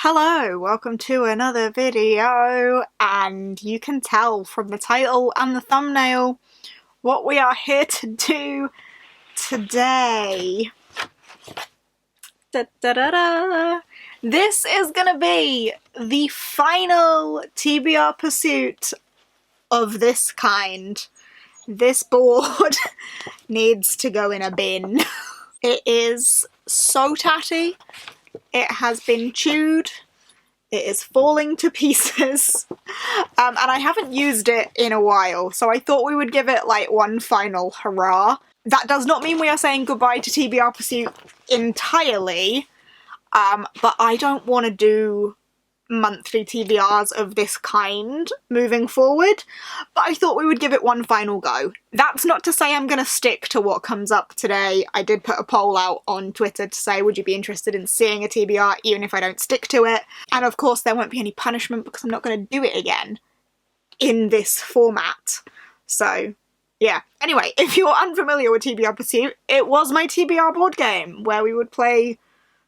Hello, welcome to another video, and you can tell from the title and the thumbnail what we are here to do today. Da, da, da, da. This is gonna be the final TBR Pursuit of this kind. This board needs to go in a bin. It is so tatty. It has been chewed, it is falling to pieces, and I haven't used it in a while, so I thought we would give it like one final hurrah. That does not mean we are saying goodbye to TBR Pursuit entirely, but I don't want to do monthly TBRs of this kind moving forward, but I thought we would give it one final go. That's not to say I'm going to stick to what comes up today. I did put a poll out on Twitter to say, would you be interested in seeing a TBR even if I don't stick to it? And of course there won't be any punishment because I'm not going to do it again in this format. So yeah. Anyway, if you're unfamiliar with TBR Pursuit, it was my TBR board game where we would play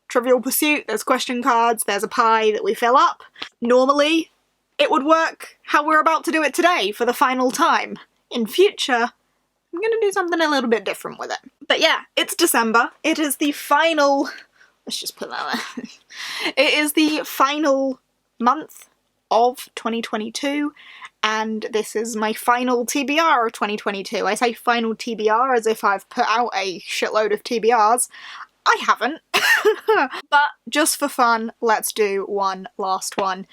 Trivial Pursuit. There's question cards, there's a pie that we fill up. Normally, it would work how we're about to do it today for the final time. In future, I'm gonna do something a little bit different with it. But yeah, it's December. It is the final... let's just put that there. It is the final month of 2022, and this is my final TBR of 2022. I say final TBR as if I've put out a shitload of TBRs. I haven't. But just for fun, let's do one last one.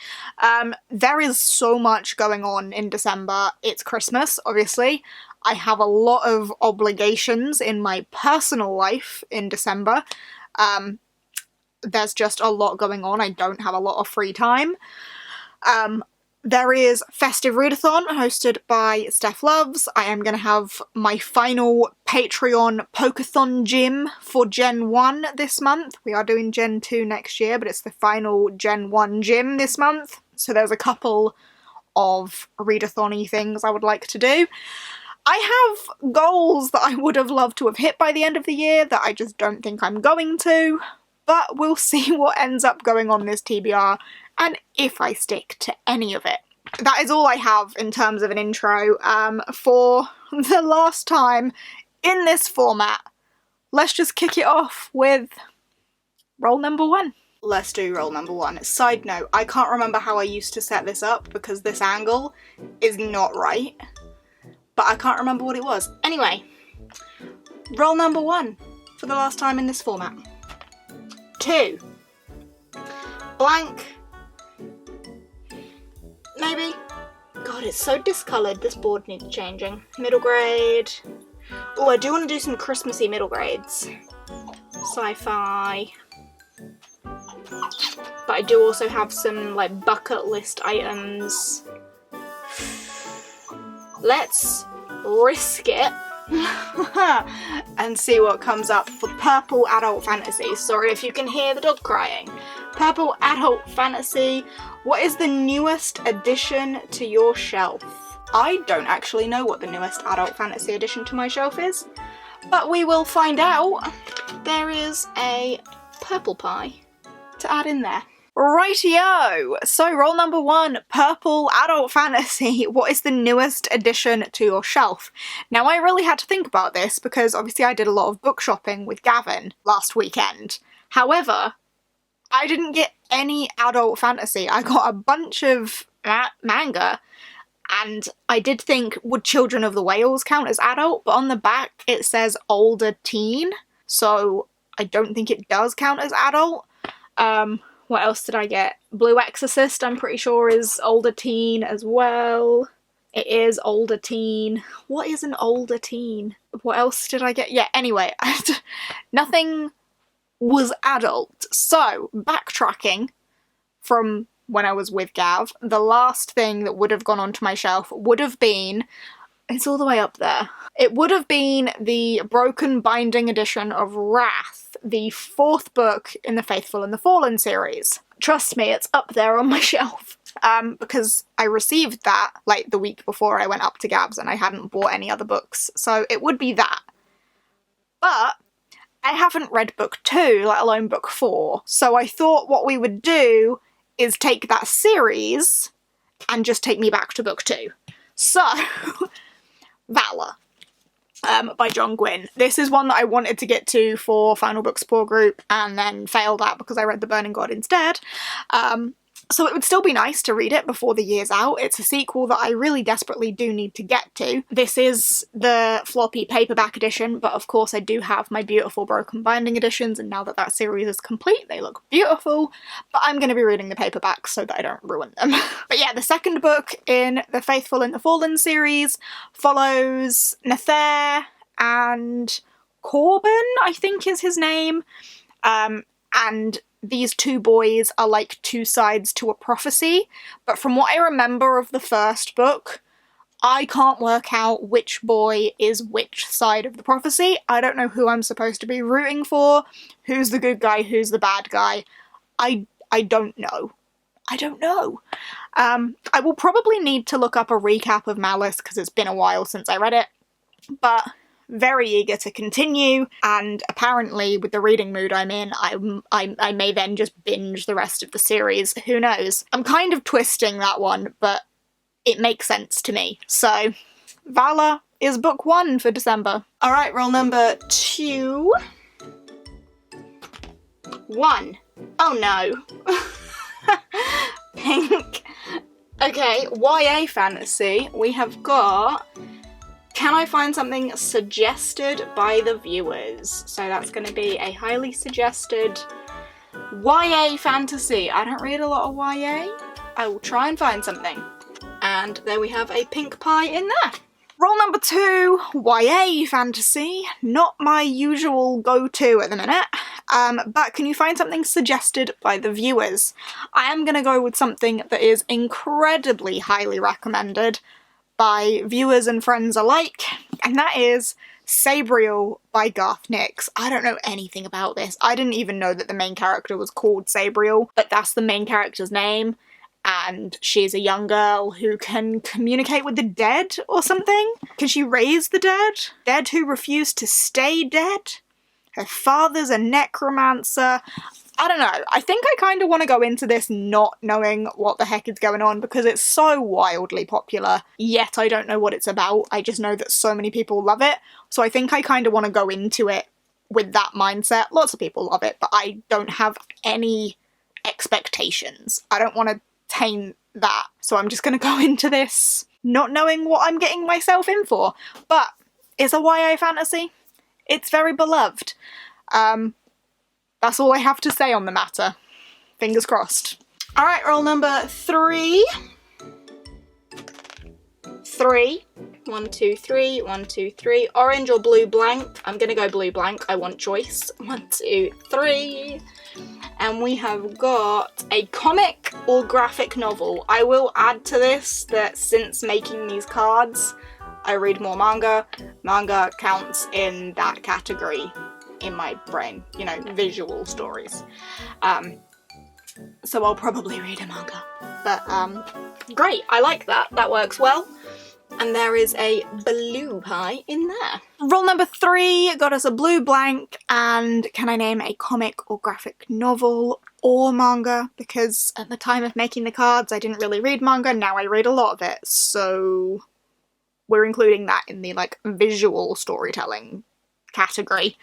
There is so much going on in December. It's Christmas, obviously. I have a lot of obligations in my personal life in December. There's just a lot going on. I don't have a lot of free time. There is Festive Readathon hosted by Steph Loves. I am going to have my final Patreon Pokeathon gym for Gen 1 this month. We are doing Gen 2 next year, but it's the final Gen 1 gym this month. So there's a couple of readathon-y things I would like to do. I have goals that I would have loved to have hit by the end of the year that I just don't think I'm going to. But we'll see what ends up going on this TBR and if I stick to any of it. That is all I have in terms of an intro. For the last time in this format, let's just kick it off with roll number one. Let's do roll number one. Side note, I can't remember how I used to set this up because this angle is not right, but I can't remember what it was. Anyway, roll number one for the last time in this format. 2. Blank. Maybe. God, it's so discoloured. This board needs changing. Middle grade. Oh, I do want to do some Christmassy middle grades. Sci-fi. But I do also have some, like, bucket list items. Let's risk it. And see what comes up for Purple Adult Fantasy. Sorry if you can hear the dog crying. Purple Adult Fantasy. What is the newest addition to your shelf? I don't actually know what the newest Adult Fantasy addition to my shelf is, but we will find out. There is a purple pie to add in there. Rightio! So roll number one, Purple Adult Fantasy. What is the newest addition to your shelf? Now I really had to think about this because obviously I did a lot of book shopping with Gavin last weekend. However, I didn't get any adult fantasy. I got a bunch of manga, and I did think, would Children of the Whales count as adult? But on the back it says older teen, so I don't think it does count as adult. What else did I get? Blue Exorcist, I'm pretty sure, is older teen as well. It is older teen. What is an older teen? What else did I get? Yeah, anyway, nothing was adult. So, backtracking from when I was with Gav, the last thing that would have gone onto my shelf would have been... it's all the way up there. It would have been the Broken Binding edition of Wrath, the 4th book in the Faithful and the Fallen series. Trust me, it's up there on my shelf. Because I received that, like, the week before I went up to Gav's and I hadn't bought any other books, so it would be that. But I haven't read book 2, let alone book 4, so I thought what we would do is take that series and just take me back to book 2. So, Valor. By John Gwynne. This is one that I wanted to get to for Final Book Support Group and then failed at because I read The Burning God instead. So it would still be nice to read it before the year's out. It's a sequel that I really desperately do need to get to. This is the floppy paperback edition, but of course I do have my beautiful broken binding editions, and now that that series is complete, they look beautiful, but I'm going to be reading the paperbacks so that I don't ruin them. But yeah, the second book in the Faithful and the Fallen series follows Nether and Corbin, I think is his name, and these two boys are like two sides to a prophecy, but from what I remember of the first book, I can't work out which boy is which side of the prophecy. I don't know who I'm supposed to be rooting for, who's the good guy, who's the bad guy. I don't know. I don't know. I will probably need to look up a recap of Malice because it's been a while since I read it, but very eager to continue, and apparently with the reading mood I'm in, I may then just binge the rest of the series. Who knows? I'm kind of twisting that one, but it makes sense to me. So, Valor is book 1 for December. Alright, roll number 2. 1. Oh no. Pink. Okay, YA fantasy. We have got Can I Find Something Suggested by the Viewers? So that's going to be a highly suggested YA fantasy. I don't read a lot of YA. I will try and find something. And there we have a pink pie in there. Roll number 2, YA fantasy. Not my usual go-to at the minute, but can you find something suggested by the viewers? I am going to go with something that is incredibly highly recommended by viewers and friends alike, and that is Sabriel by Garth Nix. I don't know anything about this. I didn't even know that the main character was called Sabriel, but that's the main character's name, and she's a young girl who can communicate with the dead or something. Can she raise the dead? Dead who refuse to stay dead? Her father's a necromancer. I don't know. I think I kind of want to go into this not knowing what the heck is going on because it's so wildly popular, yet I don't know what it's about. I just know that so many people love it, so I think I kind of want to go into it with that mindset. Lots of people love it, but I don't have any expectations. I don't want to taint that, so I'm just going to go into this not knowing what I'm getting myself in for. But it's a YA fantasy. It's very beloved. That's all I have to say on the matter. Fingers crossed. Alright, roll number 3. 3. 1, 2, 3. 1, 2, 3. Orange or blue blank? I'm gonna go blue blank. I want choice. 1, 2, 3. And we have got a comic or graphic novel. I will add to this that since making these cards, I read more manga. Manga counts in that category in my brain, you know, visual stories. So I'll probably read a manga. But great, I like that. That works well. And there is a blue pie in there. Roll number 3 got us a blue blank, and can I name a comic or graphic novel or manga? Because at the time of making the cards I didn't really read manga, now I read a lot of it, so we're including that in the like visual storytelling category.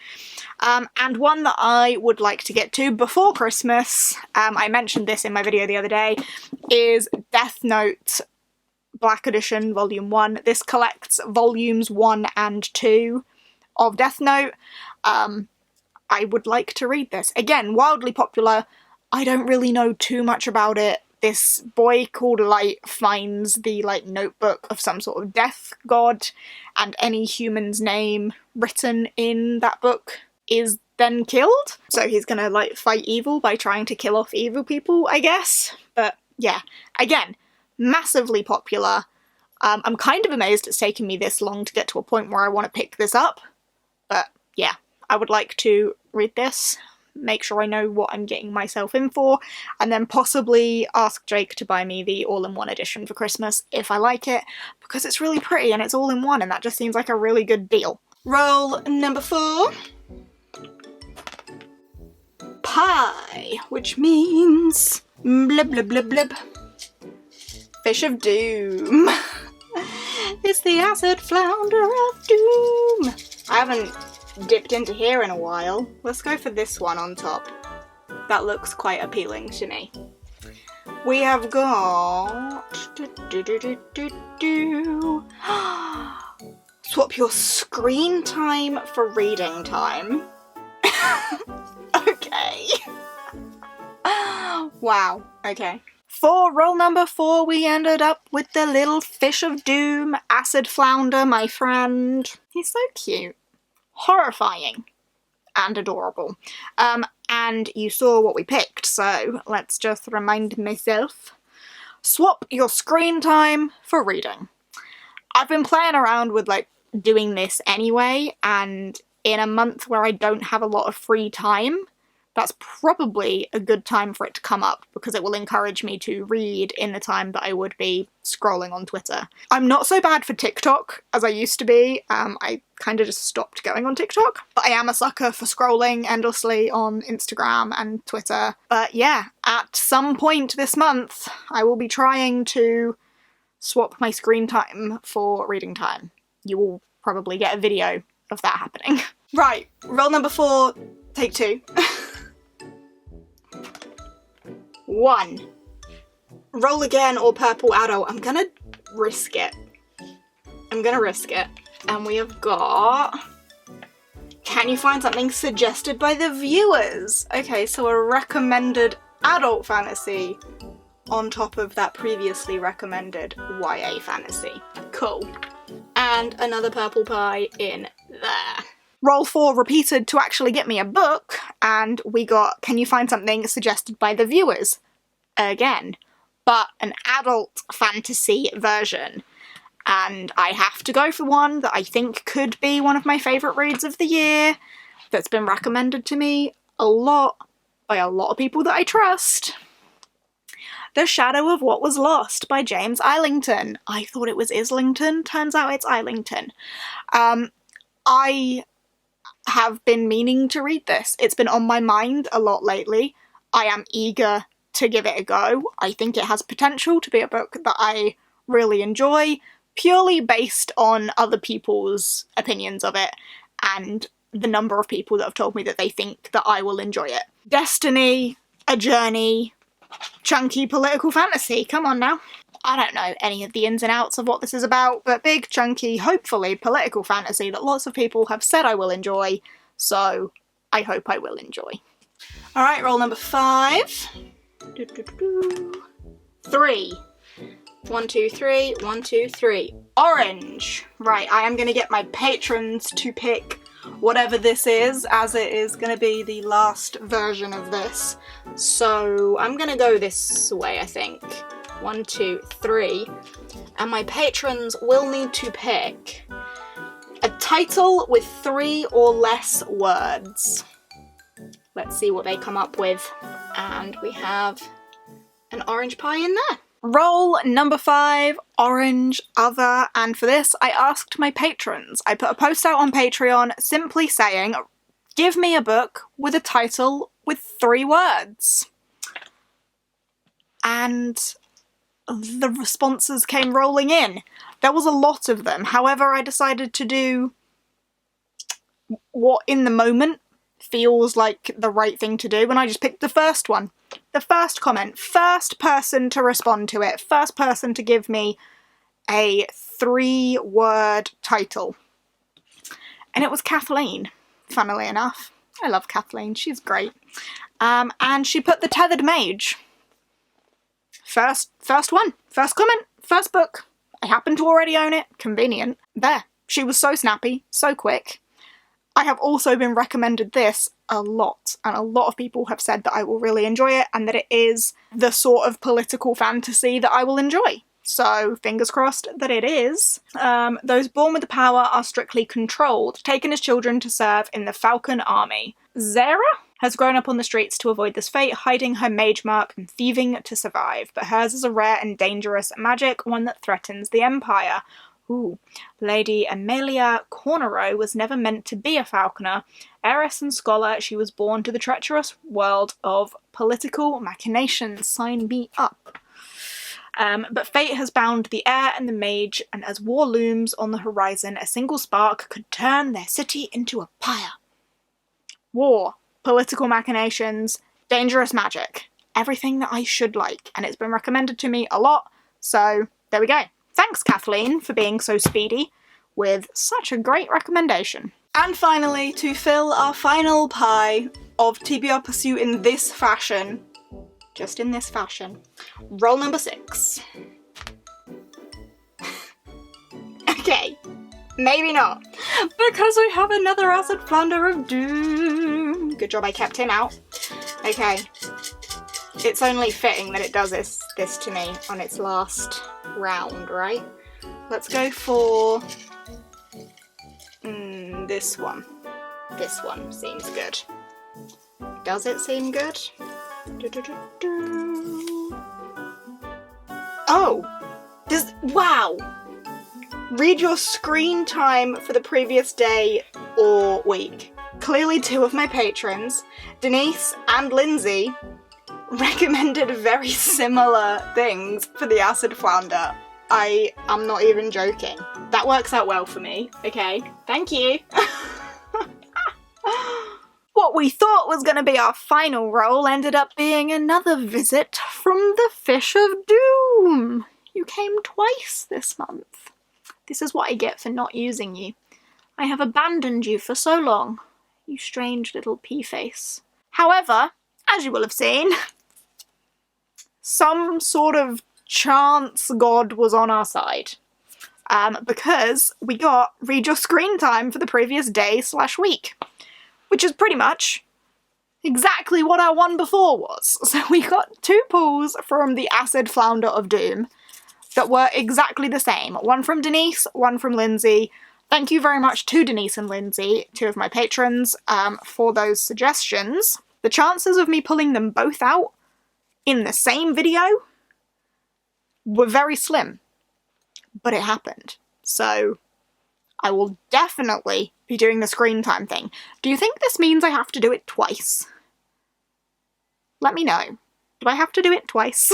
And one that I would like to get to before Christmas, I mentioned this in my video the other day, is Death Note Black Edition Volume 1. This collects volumes 1 and 2 of Death Note. I would like to read this. Again, wildly popular. I don't really know too much about it. This boy called Light finds the like notebook of some sort of death god, and any human's name written in that book is then killed. So he's gonna like fight evil by trying to kill off evil people, I guess. But yeah, again, massively popular. I'm kind of amazed it's taken me this long to get to a point where I want to pick this up. But yeah, I would like to read this, make sure I know what I'm getting myself in for, and then possibly ask Jake to buy me the all-in-one edition for Christmas if I like it, because it's really pretty and it's all in one and that just seems like a really good deal. Roll number 4. Pie, which means Blib blib blib blib. Fish of Doom. It's the acid flounder of doom. I haven't dipped into here in a while. Let's go for this one on top. That looks quite appealing to me. We have got... Swap your screen time for reading time. Okay. Wow, okay. For roll number 4, we ended up with the little Fish of Doom, Acid Flounder, my friend. He's so cute. Horrifying. And adorable. And you saw what we picked, so let's just remind myself. Swap your screen time for reading. I've been playing around with, like, doing this anyway, and in a month where I don't have a lot of free time, that's probably a good time for it to come up, because it will encourage me to read in the time that I would be scrolling on Twitter. I'm not so bad for TikTok as I used to be. I kind of just stopped going on TikTok, but I am a sucker for scrolling endlessly on Instagram and Twitter. But yeah, at some point this month, I will be trying to swap my screen time for reading time. You will probably get a video of that happening. Right, roll number 4, take 2. 1. Roll again or purple adult. I'm gonna risk it. And we have got... Can you find something suggested by the viewers? Okay, so a recommended adult fantasy on top of that previously recommended YA fantasy. Cool. And another purple pie in there. Roll 4 repeated to actually get me a book, and we got Can you find something suggested by the viewers? Again. But an adult fantasy version. And I have to go for one that I think could be one of my favourite reads of the year, that's been recommended to me a lot by a lot of people that I trust. The Shadow of What Was Lost by James Islington. I thought it was Islington, turns out it's Islington. I have been meaning to read this. It's been on my mind a lot lately. I am eager to give it a go. I think it has potential to be a book that I really enjoy, purely based on other people's opinions of it and the number of people that have told me that they think that I will enjoy it. Destiny, a journey, chunky political fantasy. Come on now. I don't know any of the ins and outs of what this is about, but big, chunky, hopefully political fantasy that lots of people have said I will enjoy, so I hope I will enjoy. Alright, roll number 5. 3. 1, 2, 3, 1, 2, 3. Orange. Right, I am going to get my patrons to pick whatever this is, as it is going to be the last version of this. So I'm going to go this way, I think. 1, 2, 3. And my patrons will need to pick a title with 3 or less words. Let's see what they come up with. And we have an orange pie in there. Roll number 5, orange, other, and for this I asked my patrons. I put a post out on Patreon simply saying, give me a book with a title with 3 words. And the responses came rolling in. There was a lot of them. However, I decided to do what in the moment feels like the right thing to do, and I just picked the first one. The first comment. First person to respond to it. First person to give me a 3-word title. And it was Kathleen, funnily enough. I love Kathleen, she's great. And she put The Tethered Mage. First one, first comment, first book. I happen to already own it, convenient. There. She was so snappy, so quick. I have also been recommended this a lot, and a lot of people have said that I will really enjoy it and that it is the sort of political fantasy that I will enjoy. So, fingers crossed that it is. Those born with the power are strictly controlled, taken as children to serve in the Falcon Army. Zara has grown up on the streets to avoid this fate, hiding her mage mark and thieving to survive, but hers is a rare and dangerous magic, one that threatens the Empire. Ooh. Lady Amelia Cornero was never meant to be a falconer. Heiress and scholar, she was born to the treacherous world of political machinations. Sign me up. But fate has bound the heir and the mage, and as war looms on the horizon, a single spark could turn their city into a pyre. War, political machinations, dangerous magic. Everything that I should like, and it's been recommended to me a lot, so there we go. Thanks, Kathleen, for being so speedy with such a great recommendation. And finally, to fill our final pie of TBR Pursuit in this fashion, just in this fashion, roll number 6. Okay, maybe not, because we have another Acid Flounder of Doom. Good job I kept him out. Okay, it's only fitting that it does this to me on its last round, right? Let's go for this one. This one seems good. Does it seem good? Oh! Wow! Read your screen time for the previous day or week. Clearly 2 of my patrons, Denise and Lindsay, recommended very similar things for the Acid Flounder. I am not even joking. That works out well for me, okay? Thank you! What we thought was going to be our final roll ended up being another visit from the Fish of Doom. You came twice this month. This is what I get for not using you. I have abandoned you for so long, you strange little pea-face. However, as you will have seen, some sort of chance god was on our side. Because we got read your screen time for the previous day/week. Which is pretty much exactly what our one before was. So we got 2 pulls from the Acid Flounder of Doom that were exactly the same. One from Denise, one from Lindsay. Thank you very much to Denise and Lindsay, 2 of my patrons, for those suggestions. The chances of me pulling them both out in the same video were very slim, but it happened. So I will definitely be doing the screen time thing. Do you think this means I have to do it twice? Let me know. Do I have to do it twice?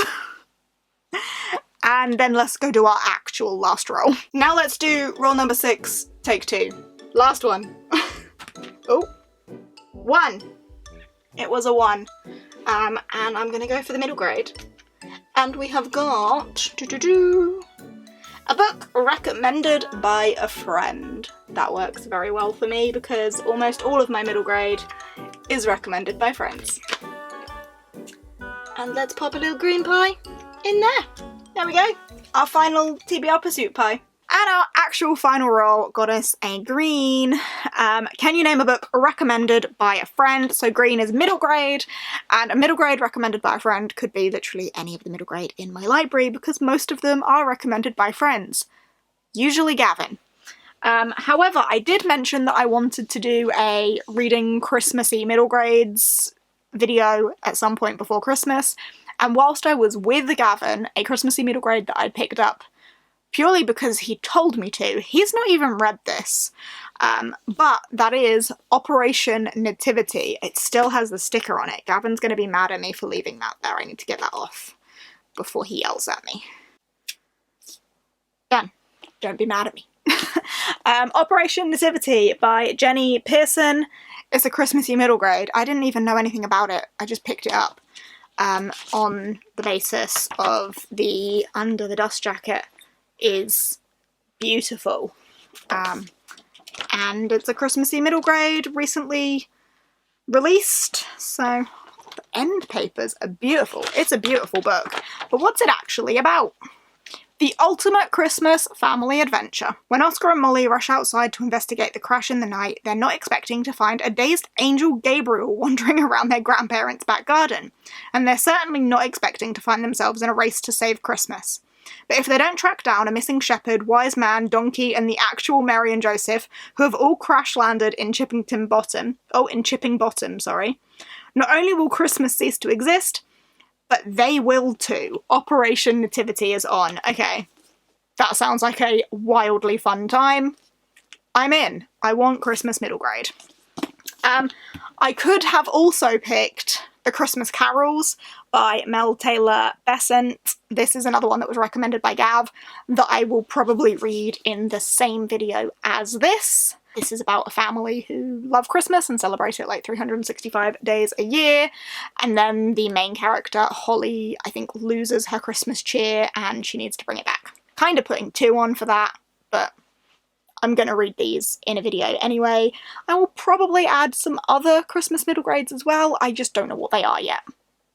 And then let's go do our actual last roll. Now let's do roll number 6, take 2. Last one. Oh, 1. It was a 1. And I'm gonna go for the middle grade. And we have got a book recommended by a friend. That works very well for me because almost all of my middle grade is recommended by friends. And let's pop a little green pie in there. There we go. Our final TBR Pursuit pie. And our actual final roll got us a green. Can you name a book recommended by a friend? So green is middle grade, and a middle grade recommended by a friend could be literally any of the middle grade in my library because most of them are recommended by friends. Usually Gavin. However, I did mention that I wanted to do a reading Christmassy middle grades video at some point before Christmas, and whilst I was with Gavin, a Christmassy middle grade that I'd picked up purely because he told me to. He's not even read this, but that is Operation Nativity. It still has the sticker on it. Gavin's going to be mad at me for leaving that there. I need to get that off before he yells at me. Done. Don't be mad at me. Operation Nativity by Jenny Pearson. It's a Christmassy middle grade. I didn't even know anything about it. I just picked it up on the basis of the Under the Dust Jacket is beautiful. And it's a Christmassy middle grade, recently released, so the end papers are beautiful. It's a beautiful book. But what's it actually about? The ultimate Christmas family adventure. When Oscar and Molly rush outside to investigate the crash in the night, they're not expecting to find a dazed angel Gabriel wandering around their grandparents' back garden. And they're certainly not expecting to find themselves in a race to save Christmas. But if they don't track down a missing shepherd, wise man, donkey, and the actual Mary and Joseph, who have all crash-landed in Chipping Bottom, not only will Christmas cease to exist, but they will too. Operation Nativity is on. Okay. That sounds like a wildly fun time. I'm in. I want Christmas middle grade. I could have also picked The Christmas Carols by Mel Taylor Besant. This is another one that was recommended by Gav that I will probably read in the same video as this. This is about a family who love Christmas and celebrate it like 365 days a year. And then the main character, Holly, I think loses her Christmas cheer and she needs to bring it back. Kind of putting 2 on for that, but I'm going to read these in a video anyway. I will probably add some other Christmas middle grades as well. I just don't know what they are yet,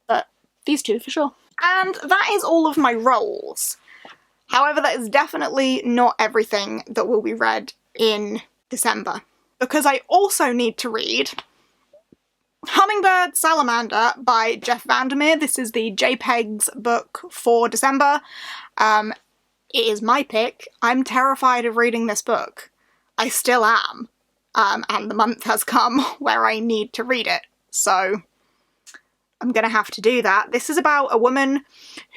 but these 2 for sure. And that is all of my rolls. However, that is definitely not everything that will be read in December, because I also need to read Hummingbird Salamander by Jeff Vandermeer. This is the JPEGs book for December. It is my pick. I'm terrified of reading this book. I still am. And the month has come where I need to read it. So I'm gonna have to do that. This is about a woman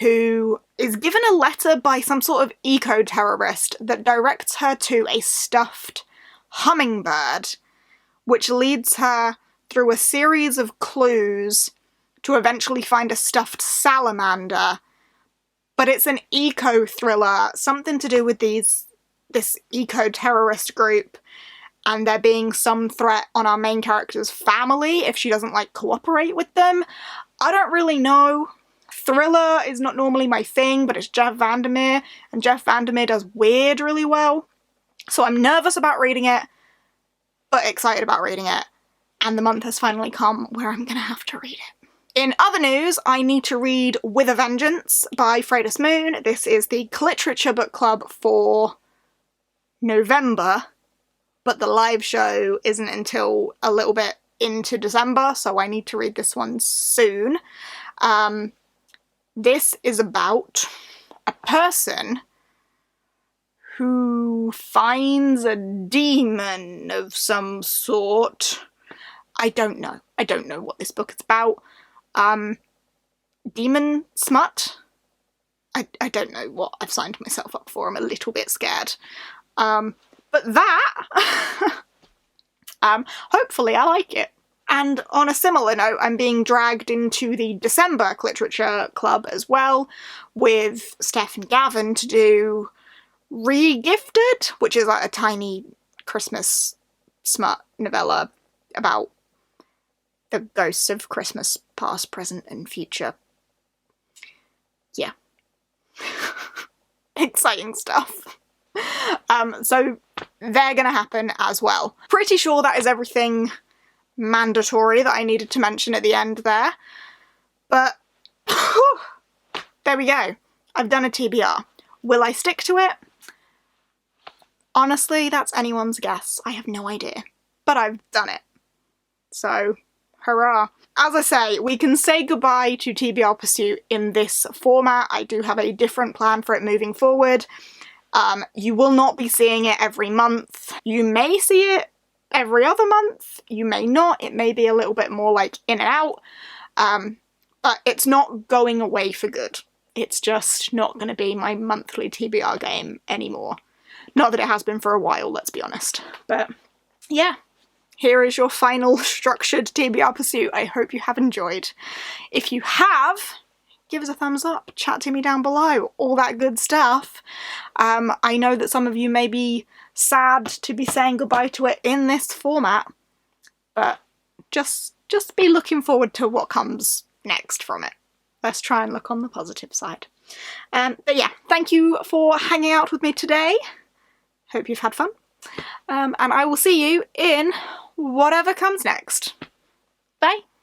who is given a letter by some sort of eco-terrorist that directs her to a stuffed hummingbird, which leads her through a series of clues to eventually find a stuffed salamander. But it's an eco-thriller, something to do with this eco-terrorist group, and there being some threat on our main character's family if she doesn't, like, cooperate with them. I don't really know. Thriller is not normally my thing, but it's Jeff Vandermeer, and Jeff Vandermeer does weird really well. So I'm nervous about reading it, but excited about reading it. And the month has finally come where I'm gonna have to read it. In other news, I need to read With a Vengeance by Freydis Moon. This is the Cliterature book club for November, but the live show isn't until a little bit into December, so I need to read this one soon. This is about a person who finds a demon of some sort. I don't know. I don't know what this book is about. Demon smut? I don't know what I've signed myself up for. I'm a little bit scared. But that, hopefully I like it. And on a similar note, I'm being dragged into the December Literature Club as well, with Steph and Gavin to do Re-Gifted, which is like a tiny Christmas smut novella about the ghosts of Christmas past, present and future. Yeah. Exciting stuff. So they're gonna happen as well. Pretty sure that is everything mandatory that I needed to mention at the end there. But whew, there we go. I've done a TBR. Will I stick to it? Honestly, that's anyone's guess. I have no idea. But I've done it. So, hurrah. As I say, we can say goodbye to TBR Pursuit in this format. I do have a different plan for it moving forward. You will not be seeing it every month. You may see it every other month. You may not. It may be a little bit more like in and out. But it's not going away for good. It's just not going to be my monthly TBR game anymore. Not that it has been for a while, let's be honest. But yeah, here is your final structured TBR Pursuit. I hope you have enjoyed. If you have, give us a thumbs up, chat to me down below, all that good stuff. I know that some of you may be sad to be saying goodbye to it in this format, but just be looking forward to what comes next from it. Let's try and look on the positive side. But yeah, thank you for hanging out with me today. Hope you've had fun. And I will see you in whatever comes next. Bye!